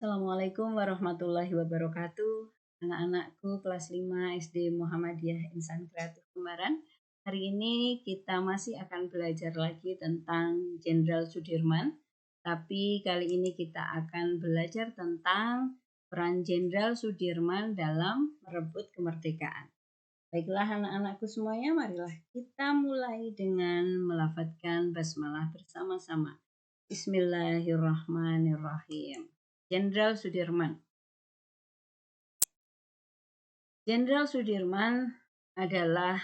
Assalamualaikum warahmatullahi wabarakatuh. Anak-anakku kelas 5 SD Muhammadiyah Insan Kreatif Kembaran. Hari ini kita masih akan belajar lagi tentang Jenderal Sudirman. Tapi kali ini kita akan belajar tentang peran Jenderal Sudirman dalam merebut kemerdekaan. Baiklah anak-anakku semuanya, marilah kita mulai dengan melafadzkan basmalah bersama-sama. Bismillahirrahmanirrahim. Jenderal Sudirman. Jenderal Sudirman adalah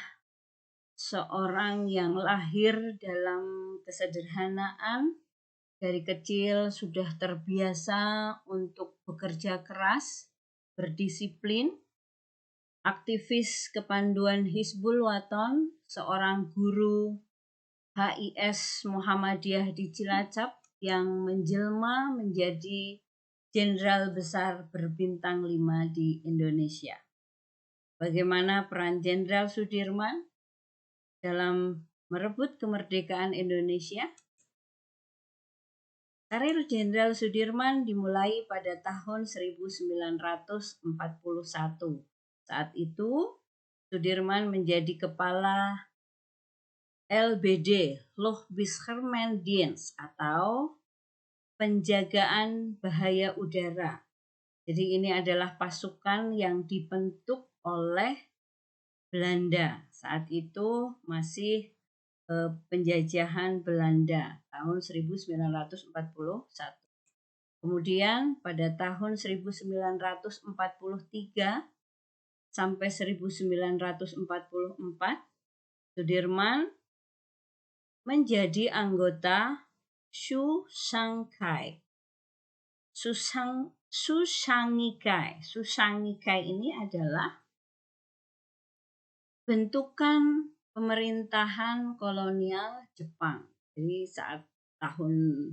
seorang yang lahir dalam kesederhanaan. Dari kecil sudah terbiasa untuk bekerja keras, berdisiplin, aktivis kepanduan Hizbul Wathan, seorang guru HIS Muhammadiyah di Cilacap yang menjelma menjadi Jenderal Besar berbintang 5 di Indonesia. Bagaimana peran Jenderal Sudirman dalam merebut kemerdekaan Indonesia? Karir Jenderal Sudirman dimulai pada tahun 1941. Saat itu, Sudirman menjadi kepala LBD, Luchtbeschermingsdienst atau penjagaan bahaya udara. Jadi ini adalah pasukan yang dibentuk oleh Belanda. Saat itu masih penjajahan Belanda tahun 1941. Kemudian pada tahun 1943 sampai 1944 Sudirman menjadi anggota Susangikai. Susangikai ini adalah bentukan pemerintahan kolonial Jepang. Jadi saat tahun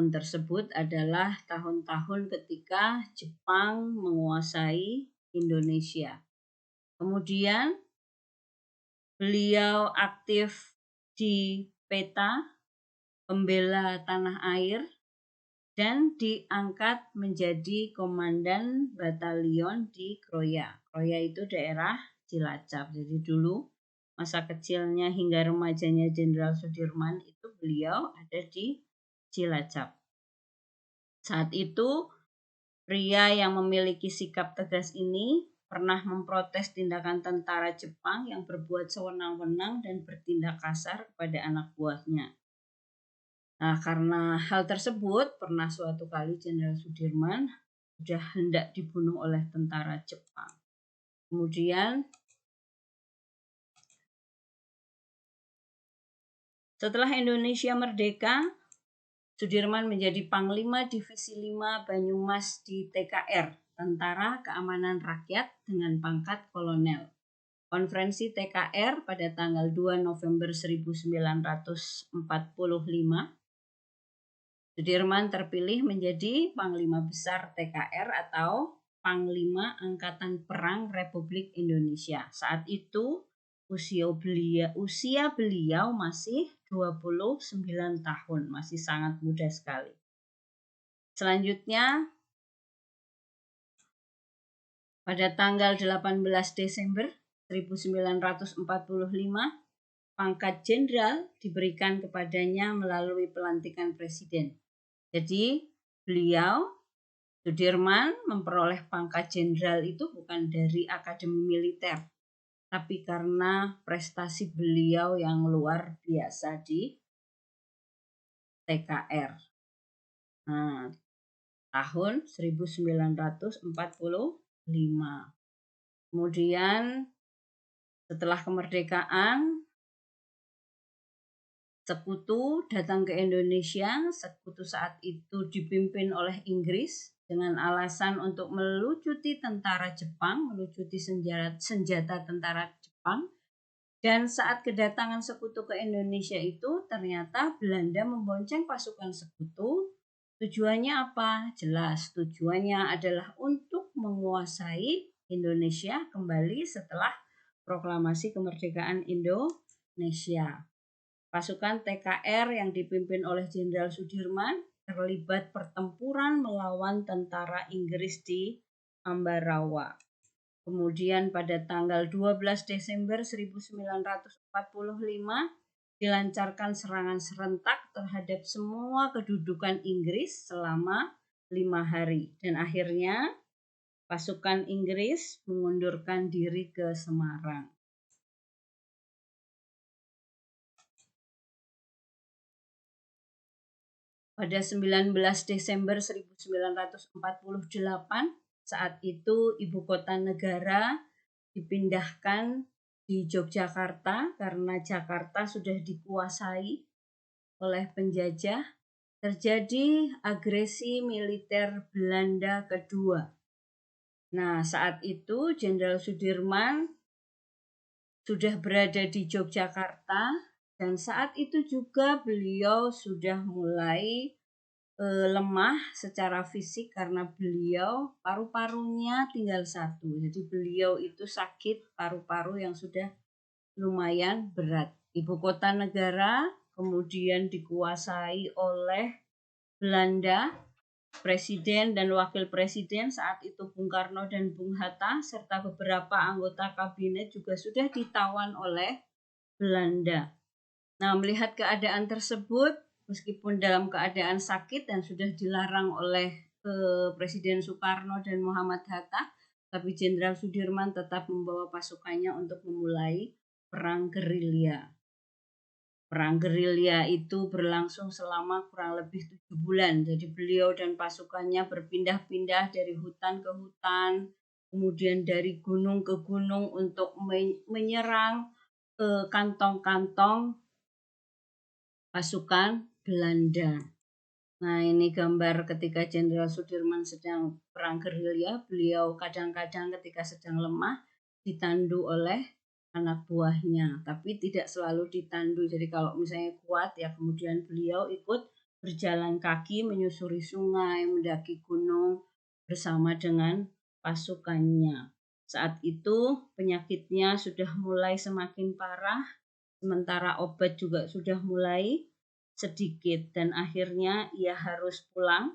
tersebut adalah tahun-tahun ketika Jepang menguasai Indonesia. Kemudian beliau aktif di PETA, pembela tanah air, dan diangkat menjadi komandan batalion di Kroya. Kroya itu daerah Cilacap. Jadi dulu masa kecilnya hingga remajanya Jenderal Sudirman itu beliau ada di Cilacap. Saat itu pria yang memiliki sikap tegas ini pernah memprotes tindakan tentara Jepang yang berbuat sewenang-wenang dan bertindak kasar kepada anak buahnya. Nah, karena hal tersebut, pernah suatu kali Jenderal Sudirman sudah hendak dibunuh oleh tentara Jepang. Kemudian, setelah Indonesia merdeka, Sudirman menjadi Panglima Divisi 5 Banyumas di TKR, Tentara Keamanan Rakyat dengan pangkat kolonel. Konferensi TKR pada tanggal 2 November 1945, Sudirman terpilih menjadi Panglima Besar TKR atau Panglima Angkatan Perang Republik Indonesia. Saat itu usia beliau masih 29 tahun, masih sangat muda sekali. Selanjutnya, pada tanggal 18 Desember 1945, pangkat jenderal diberikan kepadanya melalui pelantikan presiden. Jadi beliau, Sudirman, memperoleh pangkat jenderal itu bukan dari akademi militer, tapi karena prestasi beliau yang luar biasa di TKR. Nah, tahun 1945. Kemudian setelah kemerdekaan, Sekutu datang ke Indonesia. Sekutu saat itu dipimpin oleh Inggris dengan alasan untuk melucuti tentara Jepang, melucuti senjata tentara Jepang. Dan saat kedatangan Sekutu ke Indonesia itu ternyata Belanda membonceng pasukan Sekutu. Tujuannya apa? Jelas, tujuannya adalah untuk menguasai Indonesia kembali setelah proklamasi kemerdekaan Indonesia. Pasukan TKR yang dipimpin oleh Jenderal Sudirman terlibat pertempuran melawan tentara Inggris di Ambarawa. Kemudian pada tanggal 12 Desember 1945 dilancarkan serangan serentak terhadap semua kedudukan Inggris selama 5 hari. Dan akhirnya pasukan Inggris mengundurkan diri ke Semarang. Pada 19 Desember 1948, saat itu ibu kota negara dipindahkan di Yogyakarta karena Jakarta sudah dikuasai oleh penjajah. Terjadi agresi militer Belanda kedua. Nah, saat itu Jenderal Sudirman sudah berada di Yogyakarta dan saat itu juga beliau sudah mulai lemah secara fisik karena beliau paru-parunya tinggal satu. Jadi beliau itu sakit paru-paru yang sudah lumayan berat. Ibu kota negara kemudian dikuasai oleh Belanda. Presiden dan wakil presiden saat itu Bung Karno dan Bung Hatta serta beberapa anggota kabinet juga sudah ditawan oleh Belanda. Nah, melihat keadaan tersebut, meskipun dalam keadaan sakit dan sudah dilarang oleh Presiden Soekarno dan Muhammad Hatta, tapi Jenderal Sudirman tetap membawa pasukannya untuk memulai perang gerilya. Perang gerilya itu berlangsung selama kurang lebih 7 bulan. Jadi beliau dan pasukannya berpindah-pindah dari hutan ke hutan, kemudian dari gunung ke gunung untuk menyerang kantong-kantong pasukan Belanda. Nah, ini gambar ketika Jenderal Sudirman sedang perang gerilya. Beliau kadang-kadang ketika sedang lemah ditandu oleh anak buahnya, tapi tidak selalu ditandu. Jadi kalau misalnya kuat ya kemudian beliau ikut berjalan kaki menyusuri sungai, mendaki gunung bersama dengan pasukannya. Saat itu penyakitnya sudah mulai semakin parah, sementara obat juga sudah mulai sedikit dan akhirnya ia harus pulang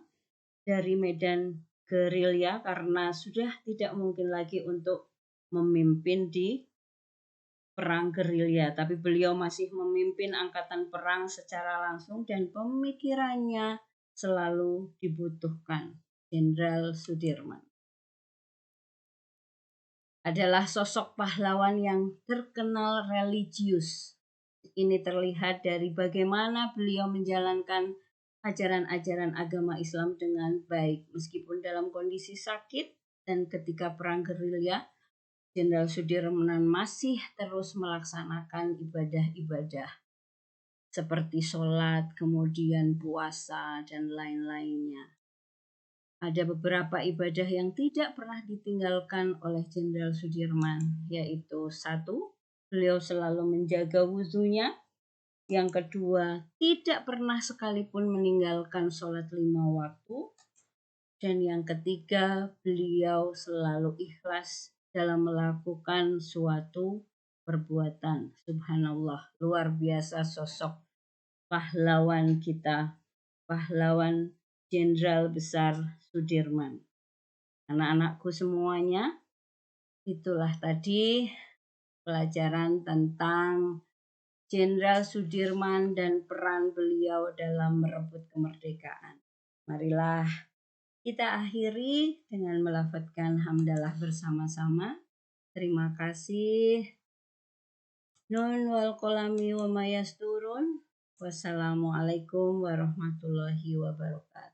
dari medan gerilya karena sudah tidak mungkin lagi untuk memimpin di perang gerilya, tapi beliau masih memimpin angkatan perang secara langsung dan pemikirannya selalu dibutuhkan. Jenderal Sudirman adalah sosok pahlawan yang terkenal religius. Ini terlihat dari bagaimana beliau menjalankan ajaran-ajaran agama Islam dengan baik meskipun dalam kondisi sakit dan ketika perang gerilya. Jenderal Sudirman masih terus melaksanakan ibadah-ibadah seperti sholat, kemudian puasa, dan lain-lainnya. Ada beberapa ibadah yang tidak pernah ditinggalkan oleh Jenderal Sudirman, yaitu 1, beliau selalu menjaga wudhunya. Yang kedua, tidak pernah sekalipun meninggalkan sholat 5 waktu. Dan yang ketiga, beliau selalu ikhlas dalam melakukan suatu perbuatan. Subhanallah, luar biasa sosok pahlawan kita, pahlawan Jenderal Besar Sudirman. Anak-anakku semuanya, itulah tadi pelajaran tentang Jenderal Sudirman dan peran beliau dalam merebut kemerdekaan. Marilah kita akhiri dengan melafadzkan hamdalah bersama-sama. Terima kasih. Nun wal qalami wa mayasturun. Wassalamualaikum warahmatullahi wabarakatuh.